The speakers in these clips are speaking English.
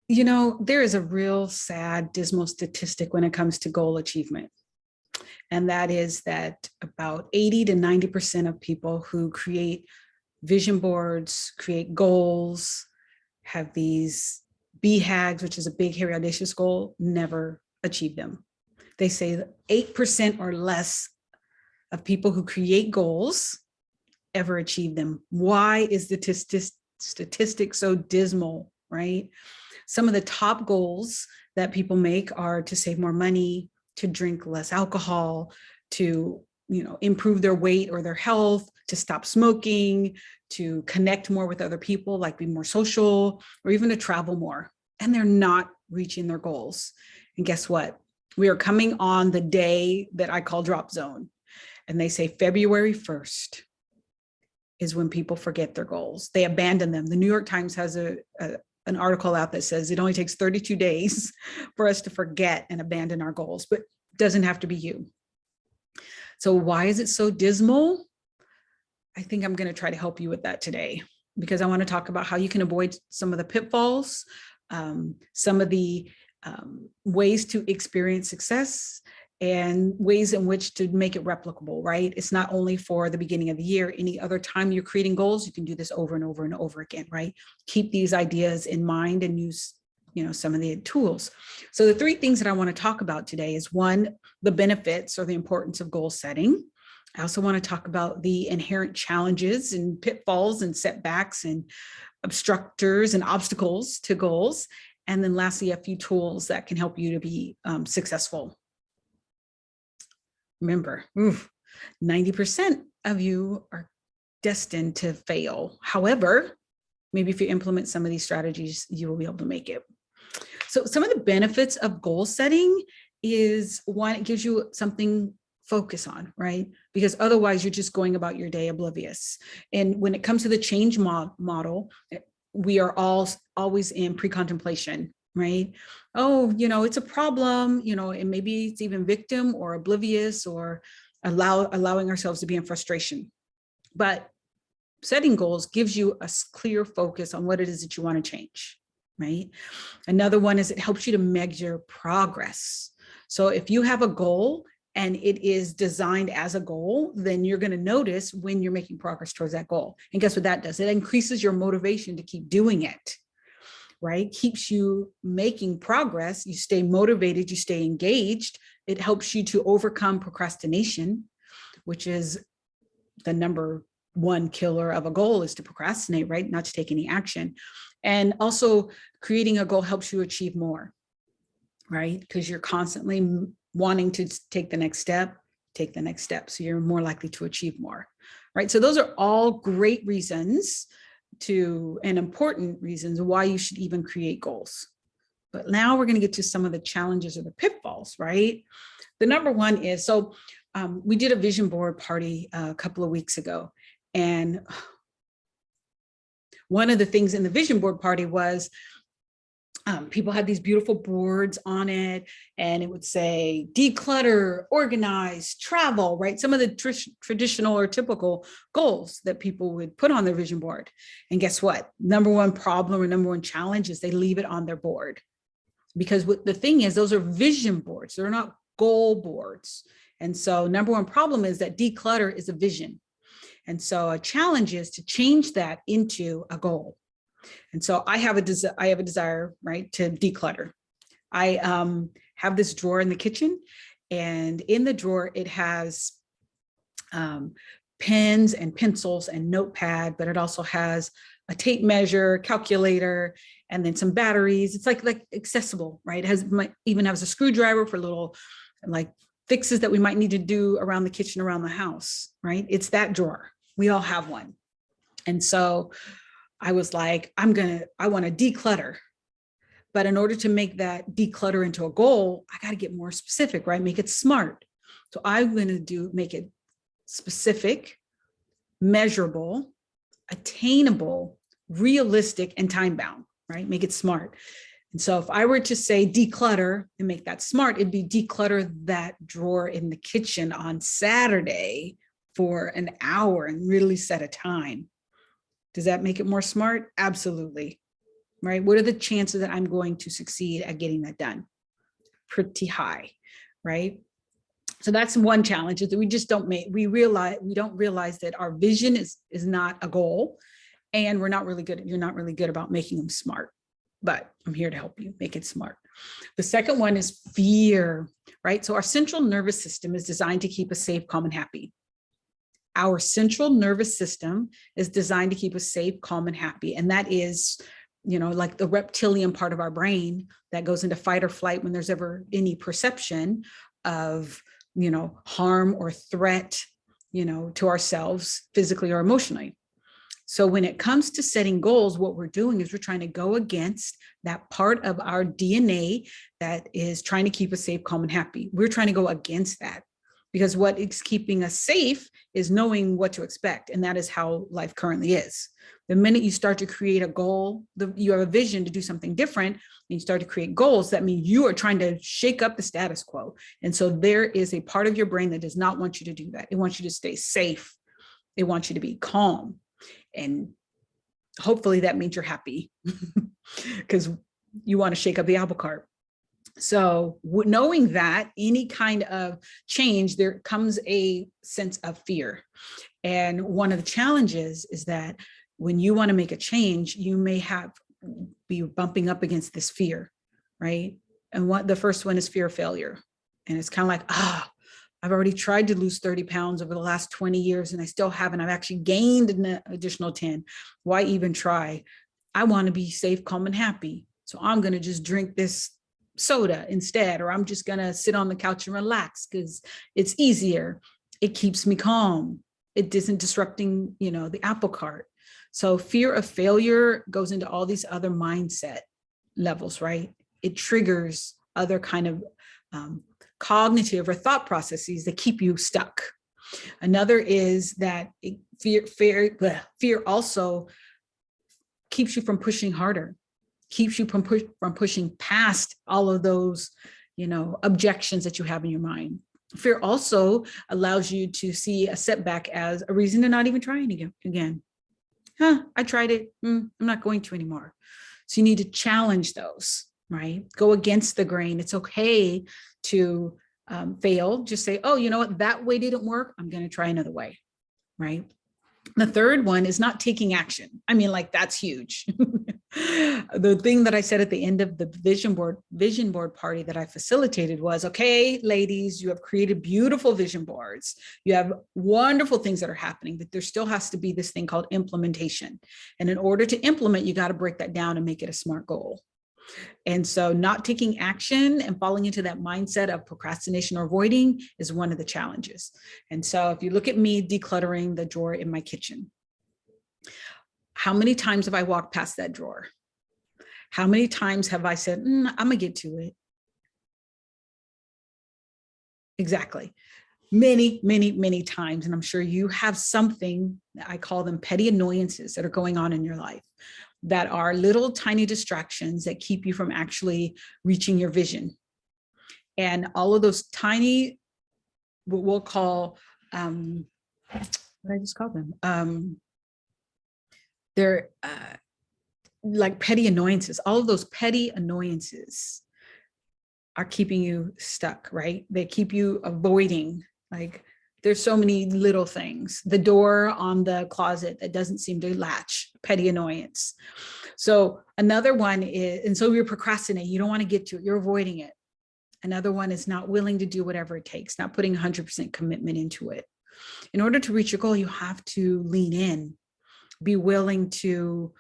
You know, there is a real sad, dismal statistic when it comes to goal achievement. And that is that about 80 to 90% of people who create vision boards, create goals, have these BHAGs, which is a big, hairy, audacious goal, never achieve them. They say that 8% or less of people who create goals ever achieve them. Why is the statistic so dismal, right? Some of the top goals that people make are to save more money, to drink less alcohol, to improve their weight or their health, to stop smoking, to connect more with other people, like be more social, or even to travel more. And they're not reaching their goals. And guess what? We are coming on the day that I call drop zone. And they say February 1st is when people forget their goals. They abandon them. The New York Times has an article out that says it only takes 32 days for us to forget and abandon our goals, but it doesn't have to be you. So why is it so dismal? I think I'm going to try to help you with that today, because I want to talk about how you can avoid some of the pitfalls, some of the ways to experience success, and ways in which to make it replicable, right? It's not only for the beginning of the year. Any other time you're creating goals, you can do this over and over and over again, right? Keep these ideas in mind and use, some of the tools. So the three things that I want to talk about today is, one, the benefits or the importance of goal setting. I also want to talk about the inherent challenges and pitfalls and setbacks and obstructors and obstacles to goals. And then lastly, a few tools that can help you to be successful. Remember, 90% of you are destined to fail. However, maybe if you implement some of these strategies, you will be able to make it. So some of the benefits of goal setting is, one, it gives you something focus on, right? Because otherwise you're just going about your day oblivious. And when it comes to the change model, we are always in pre-contemplation, right? Oh, it's a problem, and maybe it's even victim or oblivious or allowing ourselves to be in frustration. But setting goals gives you a clear focus on what it is that you want to change, right? Another one is it helps you to measure progress. So if you have a goal and it is designed as a goal, then you're going to notice when you're making progress towards that goal. And guess what that does? It increases your motivation to keep doing it, right? Keeps you making progress. You stay motivated, you stay engaged. It helps you to overcome procrastination, which is the number one killer of a goal, is to procrastinate, right? Not to take any action. And also creating a goal helps you achieve more, right? Because you're constantly wanting to take the next step. So you're more likely to achieve more, right? So those are all great reasons and important reasons why you should even create goals. But now we're going to get to some of the challenges or the pitfalls, right? The number one is, we did a vision board party a couple of weeks ago. And one of the things in the vision board party was people had these beautiful boards on it, and it would say declutter, organize, travel, right? Some of the traditional or typical goals that people would put on their vision board. And guess what? Number one problem or number one challenge is they leave it on their board. Because the thing is, those are vision boards. They're not goal boards. And so number one problem is that declutter is a vision. And so a challenge is to change that into a goal. And so I have a desire, right, to declutter. I have this drawer in the kitchen, and in the drawer, it has pens and pencils and notepad, but it also has a tape measure, calculator, and then some batteries. It's like accessible, right? Even has a screwdriver for little like fixes that we might need to do around the kitchen, around the house, right? It's that drawer. We all have one. And so I was like, I want to declutter. But in order to make that declutter into a goal, I got to get more specific, right? Make it smart. So I'm going to make it specific, measurable, attainable, realistic, and time-bound, right? Make it smart. And so if I were to say declutter and make that smart, it'd be declutter that drawer in the kitchen on Saturday for an hour and really set a time, Does that make it more smart? Absolutely. Right? What are the chances that I'm going to succeed at getting that done? Pretty high, right? So that's one challenge, is that we just don't don't realize that our vision is not a goal, and you're not really good about making them smart. But I'm here to help you make it smart. The second one is fear, right? So our central nervous system is designed to keep us safe, calm, and happy. Our central nervous system is designed to keep us safe, calm, and happy. And that is, like the reptilian part of our brain that goes into fight or flight when there's ever any perception of, harm or threat, to ourselves physically or emotionally. So when it comes to setting goals, what we're doing is we're trying to go against that part of our DNA that is trying to keep us safe, calm, and happy. We're trying to go against that, because what is keeping us safe is knowing what to expect. And that is how life currently is. The minute you start to create a goal, you have a vision to do something different, and you start to create goals, that means you are trying to shake up the status quo. And so there is a part of your brain that does not want you to do that. It wants you to stay safe. It wants you to be calm. And hopefully that means you're happy because you want to shake up the apple cart. So knowing that any kind of change, there comes a sense of fear. And one of the challenges is that when you want to make a change, you may be bumping up against this fear, right? And the first one is fear of failure. And it's kind of like, I've already tried to lose 30 pounds over the last 20 years and I still haven't. I've actually gained an additional 10. Why even try? I want to be safe, calm, and happy. So I'm going to just drink this soda instead, or I'm just going to sit on the couch and relax because it's easier. It keeps me calm. It isn't disrupting, the apple cart. So fear of failure goes into all these other mindset levels, right? It triggers other kind of cognitive or thought processes that keep you stuck. Another is that fear also keeps you from pushing harder, keeps you from pushing past all of those, objections that you have in your mind. Fear also allows you to see a setback as a reason to not even try again. I tried it. I'm not going to anymore. So you need to challenge those, right? Go against the grain. It's okay to fail. Just say, oh, you know what? That way didn't work. I'm going to try another way, right? The third one is not taking action. I mean, that's huge. The thing that I said at the end of the vision board party that I facilitated was, okay, ladies, you have created beautiful vision boards. You have wonderful things that are happening, but there still has to be this thing called implementation. And in order to implement, you got to break that down and make it a SMART goal. And so not taking action and falling into that mindset of procrastination or avoiding is one of the challenges. And so if you look at me decluttering the drawer in my kitchen, how many times have I walked past that drawer? How many times have I said, I'm going to get to it? Exactly. Many, many, many times. And I'm sure you have something, I call them petty annoyances that are going on in your life, that are little tiny distractions that keep you from actually reaching your vision. And all of those tiny, what we'll call, what did I just call them? They're like petty annoyances. All of those petty annoyances are keeping you stuck, right? They keep you avoiding, there's so many little things. The door on the closet that doesn't seem to latch, petty annoyance. So another one is, and so you're procrastinating, you don't want to get to it, you're avoiding it. Another one is not willing to do whatever it takes, not putting 100% commitment into it. In order to reach your goal, you have to lean in, be willing to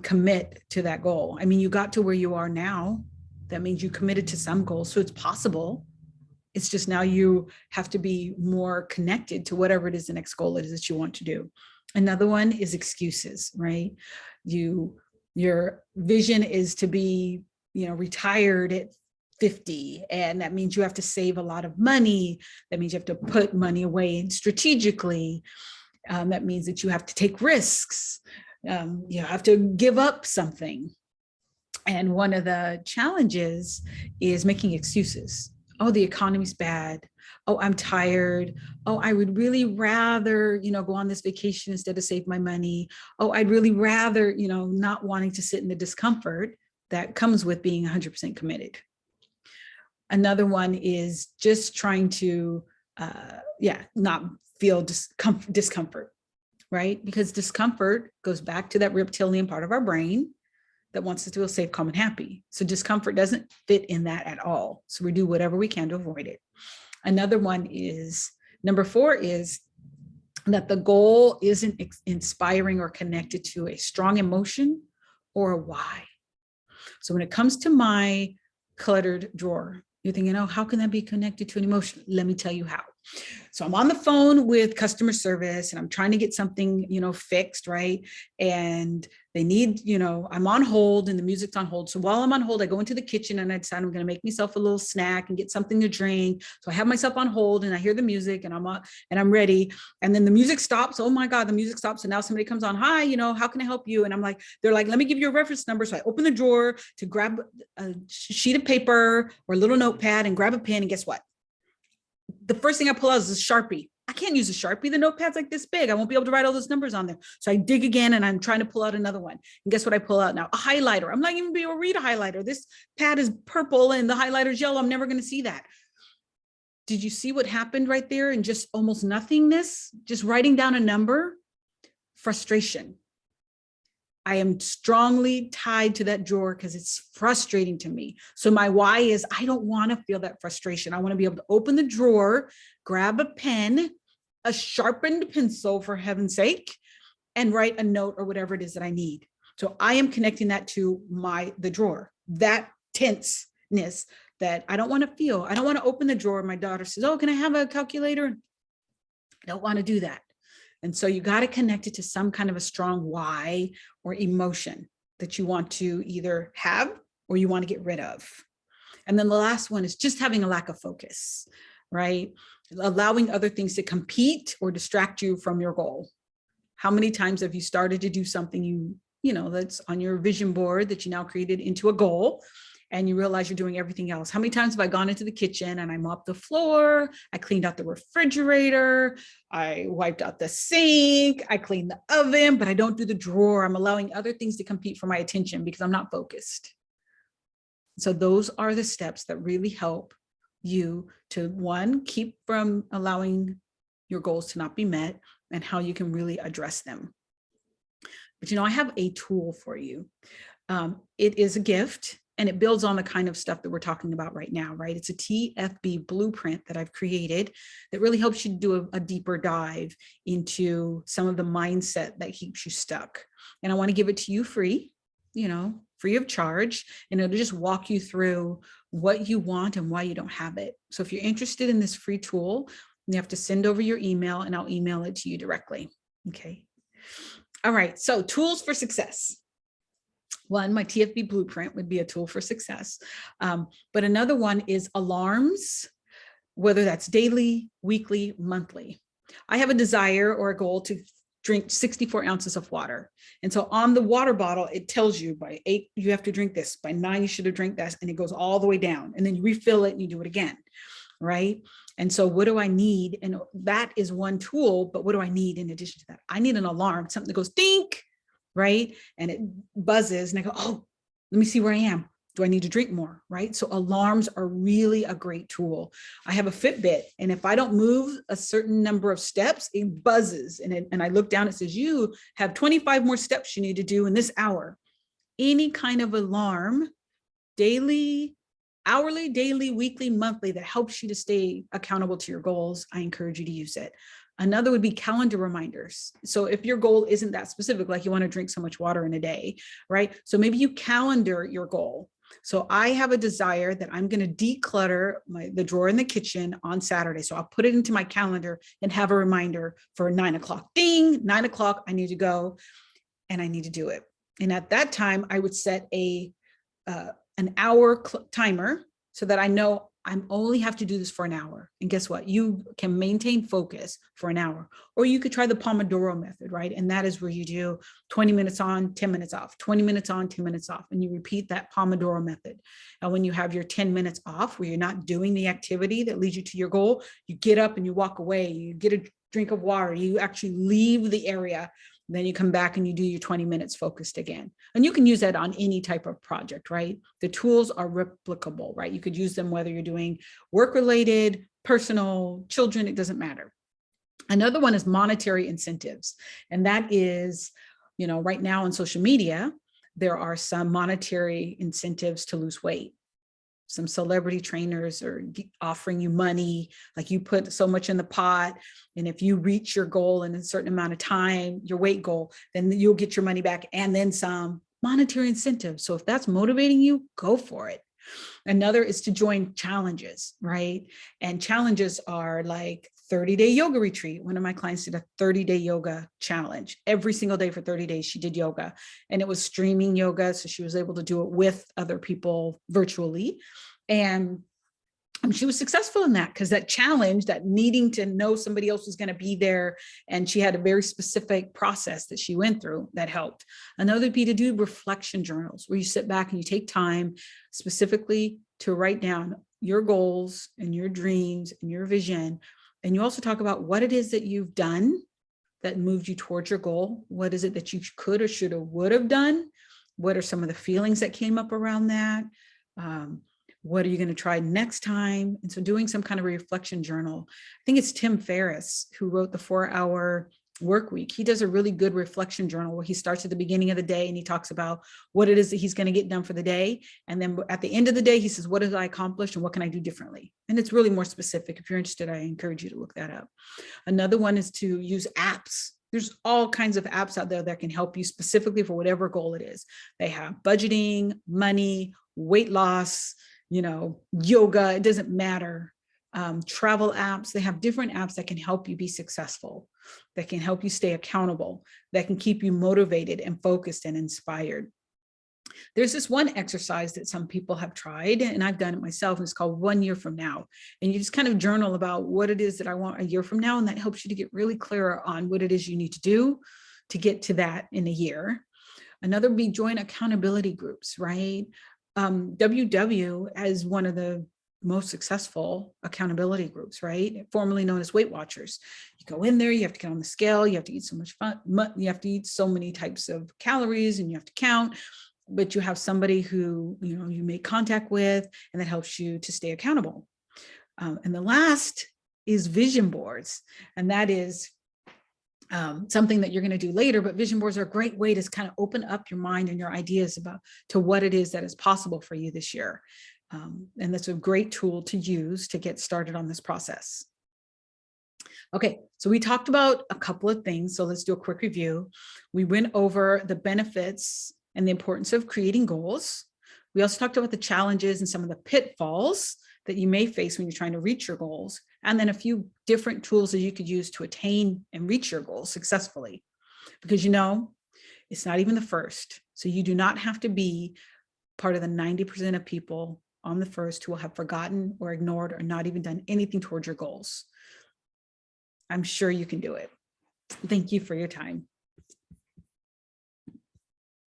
commit to that goal. I mean, you got to where you are now. That means you committed to some goals, so it's possible. It's just now you have to be more connected to whatever it is the next goal it is that you want to do. Another one is excuses, right? Your vision is to be, retired at 50. And that means you have to save a lot of money. That means you have to put money away strategically. That means that you have to take risks. You have to give up something. And one of the challenges is making excuses. Oh, the economy's bad. Oh, I'm tired. Oh, I would really rather, go on this vacation instead of save my money. Oh, I'd really rather, not wanting to sit in the discomfort that comes with being 100% committed. Another one is just trying to, not feel discomfort, right? Because discomfort goes back to that reptilian part of our brain that wants us to feel safe, calm, and happy. So discomfort doesn't fit in that at all. So we do whatever we can to avoid it. Another one is, number 4 is that the goal isn't inspiring or connected to a strong emotion or a why. So when it comes to my cluttered drawer, you're thinking, oh, how can that be connected to an emotion? Let me tell you how. So I'm on the phone with customer service and I'm trying to get something, fixed, right? And they need, I'm on hold and the music's on hold. So while I'm on hold, I go into the kitchen and I decide I'm going to make myself a little snack and get something to drink. So I have myself on hold and I hear the music and I'm ready. And then the music stops. Oh my God, the music stops. And now somebody comes on. Hi, how can I help you? And I'm like, they're like, let me give you a reference number. So I open the drawer to grab a sheet of paper or a little notepad and grab a pen. And guess what? The first thing I pull out is a Sharpie. I can't use a Sharpie. The notepad's like this big. I won't be able to write all those numbers on there. So I dig again and I'm trying to pull out another one. And guess what I pull out now? A highlighter. I'm not even be able to read a highlighter. This pad is purple and the highlighter's yellow. I'm never going to see that. Did you see what happened right there? And just almost nothingness, just writing down a number, frustration. I am strongly tied to that drawer because it's frustrating to me. So my why is I don't want to feel that frustration. I want to be able to open the drawer, grab a pen, a sharpened pencil for heaven's sake, and write a note or whatever it is that I need. So I am connecting that to the drawer, that tenseness that I don't want to feel. I don't want to open the drawer. My daughter says, oh, can I have a calculator? I don't want to do that. And so you got to connect it to some kind of a strong why or emotion that you want to either have or you want to get rid of. And then the last one is just having a lack of focus, right? Allowing other things to compete or distract you from your goal. How many times have you started to do something that's on your vision board that you now created into a goal? And you realize you're doing everything else. How many times have I gone into the kitchen and I mopped the floor, I cleaned out the refrigerator, I wiped out the sink, I cleaned the oven, but I don't do the drawer. I'm allowing other things to compete for my attention because I'm not focused. So those are the steps that really help you to, one, keep from allowing your goals to not be met and how you can really address them. But I have a tool for you. It is a gift. And it builds on the kind of stuff that we're talking about right now, right? It's a TFB blueprint that I've created that really helps you do a deeper dive into some of the mindset that keeps you stuck. And I want to give it to you free, free of charge. And it'll just walk you through what you want and why you don't have it. So if you're interested in this free tool, you have to send over your email and I'll email it to you directly. Okay. All right. So tools for success. One, my TFB blueprint would be a tool for success. But another one is alarms, whether that's daily, weekly, monthly. I have a desire or a goal to drink 64 ounces of water. And so on the water bottle, it tells you by 8, you have to drink this. By 9, you should have drank this. And it goes all the way down. And then you refill it and you do it again, right? And so what do I need? And that is one tool, but what do I need in addition to that? I need an alarm, something that goes dink, right? And it buzzes and I go, oh, let me see where I am. Do I need to drink more, right? So alarms are really a great tool. I have a Fitbit, and if I don't move a certain number of steps, it buzzes. And I look down, it says, you have 25 more steps you need to do in this hour. Any kind of alarm, daily, hourly, daily, weekly, monthly, that helps you to stay accountable to your goals, I encourage you to use it. Another would be calendar reminders. So if your goal isn't that specific, like you want to drink so much water in a day, right? So maybe you calendar your goal. So I have a desire that I'm going to declutter the drawer in the kitchen on Saturday. So I'll put it into my calendar and have a reminder for 9 o'clock. Ding, 9 o'clock, I need to go and I need to do it. And at that time, I would set an hour timer so that I know I only have to do this for an hour. And guess what? You can maintain focus for an hour. Or you could try the Pomodoro Method, right? And that is where you do 20 minutes on, 10 minutes off, 20 minutes on, 10 minutes off. And you repeat that Pomodoro Method. And when you have your 10 minutes off, where you're not doing the activity that leads you to your goal, you get up and you walk away, you get a drink of water, you actually leave the area. Then you come back and you do your 20 minutes focused again. And you can use that on any type of project, right? The tools are replicable, right? You could use them whether you're doing work-related, personal, children, it doesn't matter. Another one is monetary incentives. And that is, right now on social media, there are some monetary incentives to lose weight. Some celebrity trainers are offering you money, like you put so much in the pot, and if you reach your goal in a certain amount of time, your weight goal, then you'll get your money back and then some monetary incentive. So if that's motivating you, go for it. Another is to join challenges, right? And challenges are like 30-day yoga retreat. One of my clients did a 30-day yoga challenge. Every single day for 30 days, she did yoga, and it was streaming yoga. So she was able to do it with other people virtually. And she was successful in that because that challenge, that needing to know somebody else was going to be there, and she had a very specific process that she went through that helped. Another would be to do reflection journals where you sit back and you take time specifically to write down your goals and your dreams and your vision. And you also talk about what it is that you've done that moved you towards your goal. What is it that you could or should have would have done? What are some of the feelings that came up around that? What are you going to try next time? And so doing some kind of a reflection journal. I think it's Tim Ferriss who wrote the 4-Hour Work Week. He does a really good reflection journal where he starts at the beginning of the day and he talks about what it is that he's going to get done for the day. And then at the end of the day, he says, what did I accomplish and what can I do differently? And it's really more specific. If you're interested, I encourage you to look that up. Another one is to use apps. There's all kinds of apps out there that can help you specifically for whatever goal it is. They have budgeting, money, weight loss, yoga, it doesn't matter. Travel apps, they have different apps that can help you be successful, that can help you stay accountable, that can keep you motivated and focused and inspired. There's this one exercise that some people have tried, and I've done it myself, and it's called 1 year from now. And you just kind of journal about what it is that I want a year from now, and that helps you to get really clear on what it is you need to do to get to that in a year. Another would be join accountability groups, right? WW as one of the most successful accountability groups, right? Formerly known as Weight Watchers. You go in there, you have to get on the scale, you have to eat so much fun, you have to eat so many types of calories and you have to count, but you have somebody who, you make contact with, and that helps you to stay accountable. And the last is vision boards. And that is something that you're going to do later, but vision boards are a great way to kind of open up your mind and your ideas to what it is that is possible for you this year. And that's a great tool to use to get started on this process. Okay, so we talked about a couple of things. So let's do a quick review. We went over the benefits and the importance of creating goals. We also talked about the challenges and some of the pitfalls that you may face when you're trying to reach your goals, and then a few different tools that you could use to attain and reach your goals successfully. Because it's not even the first. So you do not have to be part of the 90% of people on the first who will have forgotten or ignored or not even done anything towards your goals. I'm sure you can do it. Thank you for your time.